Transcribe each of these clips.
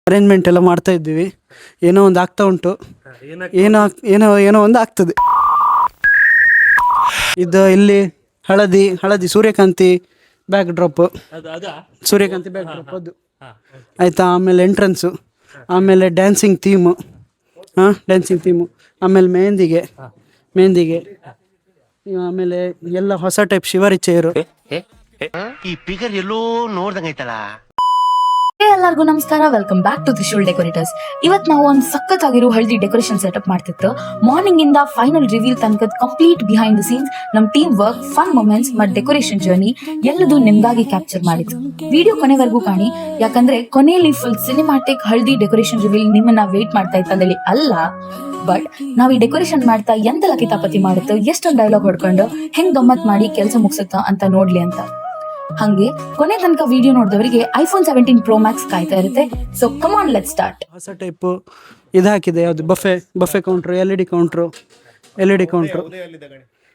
Arrangement ಎಲ್ಲ ಮಾಡ್ತಾ ಇದ್ದೀವಿ. ಏನೋ ಒಂದು ಆಗ್ತಾ ಉಂಟು, ಏನೋ ಏನೋ ಏನೋ ಒಂದು ಆಗ್ತದೆ. ಇದು ಇಲ್ಲಿ ಹಳದಿ ಸೂರ್ಯಕಾಂತಿ ಬ್ಯಾಕ್ ಡ್ರಾಪ್, ಸೂರ್ಯಕಾಂತಿ ಬ್ಯಾಕ್ ಡ್ರಾಪ್ ಅದು ಆಯಿತಾ. ಆಮೇಲೆ ಎಂಟ್ರೆನ್ಸು, ಆಮೇಲೆ ಡ್ಯಾನ್ಸಿಂಗ್ ಥೀಮು, ಆಮೇಲೆ ಮೆಹಂದಿಗೆ, ಆಮೇಲೆ ಎಲ್ಲ ಹೊಸ ಟೈಪ್ ಶಿವರಿ ಚೇರು. ಈ ಫಿಗರ್ ಎಲ್ಲೋ ನೋಡ್ದಂಗೈತಲ್ಲ. ಎಲ್ಲರಿಗೂ ನಮಸ್ಕಾರ, welcome back to Trishul decorators. ಇವತ್ತು ನಾವು ಒಂದು ಸಖತ್ತಾಗಿರೋ ಹಳದಿ ಡೆಕೋರೇಷನ್ ಸೆಟಪ್ ಮಾಡ್ತಿತ್ತು. ಮಾರ್ನಿಂಗ್ ಇಂದ ಫೈನಲ್ ರಿವೀಲ್ ತನಕ ಕಂಪ್ಲೀಟ್ ಬಿಹೈಂಡ್ ದ ಸೀನ್ಸ್ ನಮ್ ಟೀಮ್ ವರ್ಕ್, ಫನ್ ಮೊಮೆಂಟ್ಸ್ ಮತ್ತು ಡೆಕೋರೇಷನ್ ಜರ್ನಿ ಎಲ್ಲದೂ ನಿಮ್ಗಾಗಿ ಕ್ಯಾಪ್ಚರ್ ಮಾಡಿತ್ತು. ವಿಡಿಯೋ ಕೊನೆವರೆಗೂ ಕಾಣಿ, ಯಾಕಂದ್ರೆ ಕೊನೆಯಲ್ಲಿ ಫುಲ್ ಸಿನಿಮ್ಯಾಟಿಕ್ ಹಳದಿ ಡೆಕೋರೇಷನ್ ರಿವೀಲ್ ನಿಮ್ಮನ್ನ ವೇಟ್ ಮಾಡ್ತಾ ಇತ್ತಂದೇಳಿ ಅಲ್ಲ, ಬಟ್ ನಾವ್ ಈ ಡೆಕೋರೇಷನ್ ಮಾಡ್ತಾ ಎಂತೆಲ್ಲ ಕಿತಾಪತಿ ಮಾಡುತ್ತೋ, ಎಷ್ಟೊಂದು ಡೈಲಾಗ್ ಹೊಡ್ಕೊಂಡು ಹೆಂಗ್ ಗಮ್ಮತ್ ಮಾಡಿ ಕೆಲಸ ಮುಗಿಸುತ್ತಾ ಅಂತ ನೋಡ್ಲಿ ಅಂತ. ಹಂಗೆ ಕೊನೆ ತನಕ ವಿಡಿಯೋ ನೋಡಿದವರಿಗೆ ಐಫೋನ್ 17 Pro Max ಕಾಯ್ತಾ ಇರುತ್ತೆ. So come on, let's start. ಹೊಸ ಟೈಪ್ ಇದು ಹಾಕಿದೆ, ಯಾವುದು buffet counter, L E D counter.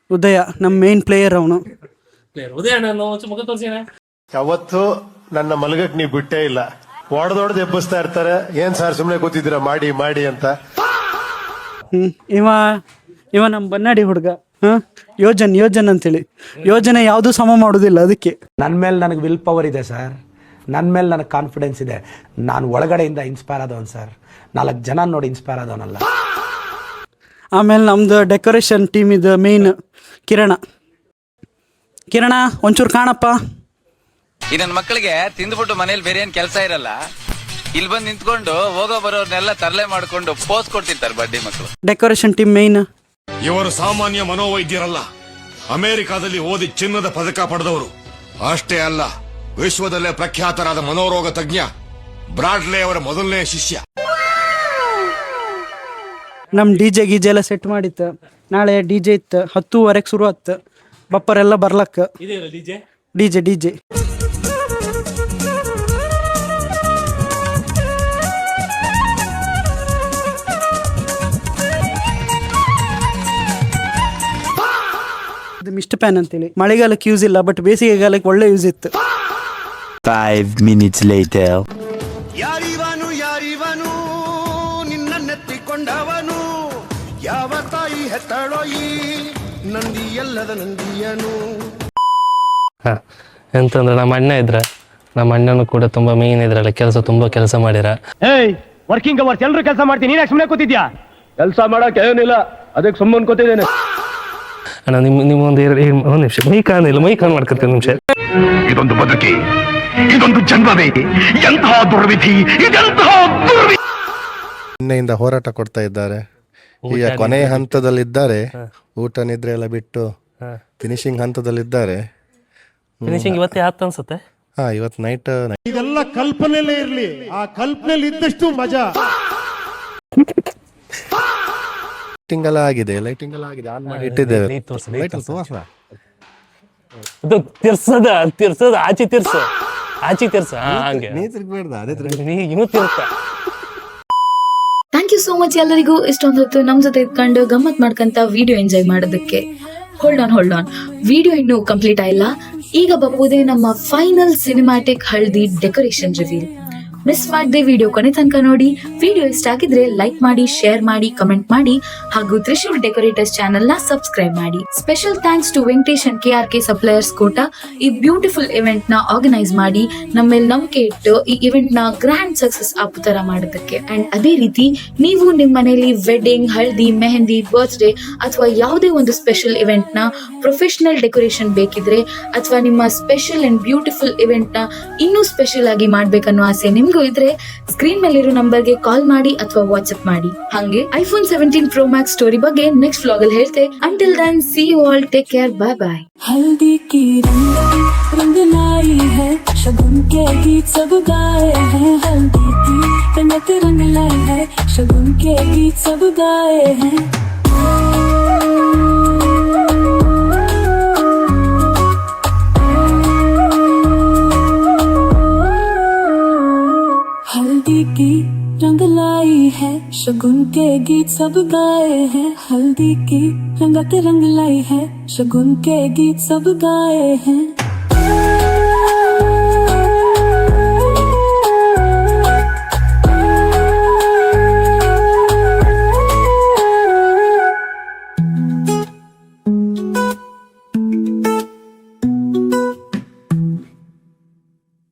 Udaya ನಮ್ಮ ಮೇನ್ ಪ್ಲೇಯರ್, ಅವನು ಯಾವತ್ತು ನನ್ನ ಮಲಗಕ್ ನೀವು ಬಿಟ್ಟೇ ಇಲ್ಲ. ಹೊಡೆದೊಡ್ದು ಎಬ್ಬಿಸ್ತಾ ಇರ್ತಾರೆ, ಏನ್ ಸರ್ ಸುಮ್ನೆ ಕೂತಿದ್ದೀರಾ ಮಾಡಿ ಅಂತ. ಇವ ನಮ್ಮ ಬನ್ನಾಡಿ ಹುಡುಗ, ಯೋಜನ್ ಅಂತೇಳಿ. ಯೋಜನೆ ಯಾವುದು ಸಮ ಮಾಡೋದಿಲ್ಲ. ಅದಕ್ಕೆ ನನ್ನ ಮೇಲೆ ನನಗೆ ವಿಲ್ ಪವರ್ ಇದೆ ಸರ್, ನನ್ನ ಮೇಲೆ ನನಗೆ ಕಾನ್ಫಿಡೆನ್ಸ್ ಇದೆ. ನಾನು ಒಳಗಡೆಯಿಂದ ಇನ್ಸ್ಪೈರ್ ಆದವನು ಸರ್, 4 ಜನ ನೋಡಿ ಇನ್ಸ್ಪೈರ್ ಆದವನಲ್ಲ. ಆಮೇಲೆ ನಮ್ದು ಡೆಕೋರೇಷನ್ ಟೀಮ್ ಇದು ಮೇನ್ ಕಿರಣ ಒಂಚೂರು ಕಾಣಪ್ಪ. ಈ ನನ್ನ ಮಕ್ಕಳಿಗೆ ತಿಂದ್ಬಿಟ್ಟು ಮನೇಲಿ ಬೇರೆ ಏನ್ ಕೆಲಸ ಇರಲ್ಲ, ಇಲ್ಲಿ ಬಂದು ನಿಂತ್ಕೊಂಡು ಹೋಗೋ ಬರೋರ್ನೆಲ್ಲ ತರಲೆ ಮಾಡ್ಕೊಂಡು ಪೋಸ್ ಕೊಡ್ತಿರ್ತಾರೆ ಬಡ್ಡಿ ಮಕ್ಕಳು. Decoration team main. ಇವರು ಸಾಮಾನ್ಯ ಮನೋವೈದ್ಯರಲ್ಲ, ಅಮೆರಿಕಾದಲ್ಲಿ ಓದಿ ಚಿನ್ನದ ಪದಕ ಪಡೆದವರು. ಅಷ್ಟೇ ಅಲ್ಲ, ವಿಶ್ವದಲ್ಲೇ ಪ್ರಖ್ಯಾತರಾದ ಮನೋರೋಗ ತಜ್ಞ ಬ್ರಾಡ್ಲೆ ಅವರ ಮೊದಲನೇ ಶಿಷ್ಯ. ನಮ್ ಡಿಜೆ ಎಲ್ಲ ಸೆಟ್ ಮಾಡಿತ್ತು. ನಾಳೆ ಡಿಜೆ ಇತ್ತು, 10:30 ಶುರು ಆತ್ತು. ಬಪ್ಪರೆಲ್ಲ ಬರ್ಲಕ್ಕ. ಡಿಜೆ ಮಿಸ್ಟ್ ಪ್ಯಾನ್ ಅಂತೇಳಿ. ಮಳೆಗಾಲಕ್ಕೆ ಯೂಸ್ ಇಲ್ಲ, ಬಟ್ ಬೇಸಿಗೆಗಾಲಕ್ಕೆ ಒಳ್ಳೆ ಯೂಸ್ ಇತ್ತು. 5 minutes later. ಯಾರಿವನು ನಿನ್ನೆತ್ತಿಕೊಂಡವನು, ಯಾವ ತಾಯಿ ಹೆತ್ತಳೋ ಈ ನಂದಿ ಎಲ್ಲದ ನಂದಿಯನು. ಎಂತಂದ್ರೆ ನಮ್ಮ ಅಣ್ಣ ಇದ್ರೆ, ನಮ್ಮ ಅಣ್ಣನು ಕೂಡ ತುಂಬಾ ಮೇನ್ ಇದ್ರಲ್ಲ, ತುಂಬಾ ಕೆಲಸ ಮಾಡಿರ. ವರ್ಕಿಂಗ್ ಅವರ್ಸ್ ಎಲ್ಲರೂ ಕೆಲಸ ಮಾಡ್ತೀನಿ, ನೀನ್ ಸುಮ್ಮನೆ ಕೂತಿದ್ಯಾ? ಕೆಲಸ ಮಾಡಕ್ ಏನಿಲ್ಲ, ಅದಕ್ಕೆ ಸುಮ್ಮನೆ ಕೂತಿದ್ದೇನೆ. ಅಣ್ಣ ನಿಮ್ಮೊಂದು ನಿಮಿಷ ಮೈ ಕಾನ್ ಮಾಡ್ಕೊತೀನಿ ನಿಮಿಷ. ಇದೊಂದು ಬದುಕಿ, ಇದೊಂದು ಜನ್ಮವೇ, ಎಂತಹ ದುರ್ವಿಧಿ, ಇದೆಂತಹ ದುರ್ವಿಧಿ. ನಿನ್ನೆಯಿಂದ ಹೋರಾಟ ಕೊಡ್ತಾ ಇದ್ದಾರೆ, ಈಗ ಕೊನೆಯ ಹಂತದಲ್ಲಿದ್ದಾರೆ. ಊಟ ನಿದ್ರೆ ಎಲ್ಲ ಬಿಟ್ಟು ಫಿನಿಶಿಂಗ್ ಹಂತದಲ್ಲಿದ್ದಾರೆ. ಫಿನಿಶಿಂಗ್ ಇವತ್ತೇ ಆತ ಅನ್ಸುತ್ತೆ. ಇವತ್ತು ನೈಟ್. ಇದೆಲ್ಲ ಕಲ್ಪನೆಯಲ್ಲೇ ಇರ್ಲಿ, ಆ ಕಲ್ಪನೆಯಲ್ಲಿ ಇದ್ದಷ್ಟು ಮಜಾ. ಲೈಟಿಂಗ್ ಎಲ್ಲ ಆಗಿದೆ, ಆನ್ ಮಾಡಿ ಇಟ್ಟಿದ್ದೇವೆ. ತಿರ್ಸದ ಆಚೆ ತಿರ್ಸ ಹಂಗೆ ಥ್ಯಾಂಕ್ ಯು ಸೋ ಮಚ್ ಎಲ್ಲರಿಗೂ ಇಷ್ಟೊಂದು ಹೊತ್ತು ನಮ್ ಜೊತೆ ಇದ್ಕೊಂಡು ಗಮ್ಮತ್ ಮಾಡ್ಕಂತ ವಿಡಿಯೋ ಎಂಜಾಯ್ ಮಾಡೋದಕ್ಕೆ. ಹೋಲ್ಡ್ ಆನ್, ವಿಡಿಯೋ ಇನ್ನೂ ಕಂಪ್ಲೀಟ್ ಆಗಿಲ್ಲ. ಈಗ ಬಪ್ಪುದೇ ನಮ್ಮ ಫೈನಲ್ ಸಿನಿಮ್ಯಾಟಿಕ್ ಹಳದಿ ಡೆಕೋರೇಷನ್ ರಿವೀಲ್. ಮಿಸ್ ಮಾಡದೆ ವಿಡಿಯೋ ಕೊನೆ ತನಕ ನೋಡಿ. ವಿಡಿಯೋ ಇಷ್ಟ ಆಗಿದ್ರೆ ಲೈಕ್ ಮಾಡಿ, ಶೇರ್ ಮಾಡಿ, ಕಮೆಂಟ್ ಮಾಡಿ, ಹಾಗೂ ತ್ರಿಶೂಲ್ ಡೆಕೋರೇಟರ್ಸ್ ಚಾನೆಲ್ ನ ಸಬ್ಸ್ಕ್ರೈಬ್ ಮಾಡಿ. Special thanks to Venkatesh and KRK suppliers Kota, ಈ ಬ್ಯೂಟಿಫುಲ್ ಇವೆಂಟ್ ನ ಆರ್ಗನೈಸ್ ಮಾಡಿ ನಮ್ಮ ಮೇಲೆ ನಂಬಿಕೆ ಇಟ್ಟು ಈ ಇವೆಂಟ್ ನ ಗ್ರ್ಯಾಂಡ್ ಸಕ್ಸಸ್ ಆಗೋ ತರ ಮಾಡೋದಕ್ಕೆ. ಅಂಡ್ ಅದೇ ರೀತಿ ನೀವು ನಿಮ್ಮ ಮನೆಯಲ್ಲಿ ವೆಡ್ಡಿಂಗ್, ಹಳದಿ, ಮೆಹಂದಿ, ಬರ್ತ್ಡೇ ಅಥವಾ ಯಾವುದೇ ಒಂದು ಸ್ಪೆಷಲ್ ಇವೆಂಟ್ ನ ಪ್ರೊಫೆಷನಲ್ ಡೆಕೋರೇಷನ್ ಬೇಕಿದ್ರೆ, ಅಥವಾ ನಿಮ್ಮ ಸ್ಪೆಷಲ್ ಅಂಡ್ ಬ್ಯೂಟಿಫುಲ್ ಇವೆಂಟ್ ನ ಇನ್ನೂ ಸ್ಪೆಷಲ್ ಆಗಿ ಮಾಡ್ಬೇಕನ್ನೋ ಆಸೆ ನಿಮ್ಗೂ ಇದ್ರೆ, ಸ್ಕ್ರೀನ್ ಮೇಲಿರೋ ನಂಬರ್ಗೆ ಕಾಲ್ ಮಾಡಿ ಅಥವಾ ವಾಟ್ಸ್ಆಪ್ ಮಾಡಿ. ಹಾಗೆ ಐಫೋನ್ 17 Pro Max ಸ್ಟೋರಿ ಬಗ್ಗೆ ನೆಕ್ಸ್ಟ್ ವ್ಲಾಗ್ ಅಲ್ಲಿ ಹೇಳ್ತೆ. Until then, see you all, take care, bye bye. हल्दी की रंग लाई है, शगुन के गीत सब गाए हैं. हल्दी की रंग लाई है, शगुन के गीत सब गाए हैं. हल्दी की रंग लाई है, शगुन के गीत सब गाए हैं. हल्दी की रंग लाई है, शगुन के गीत सब गाए हैं.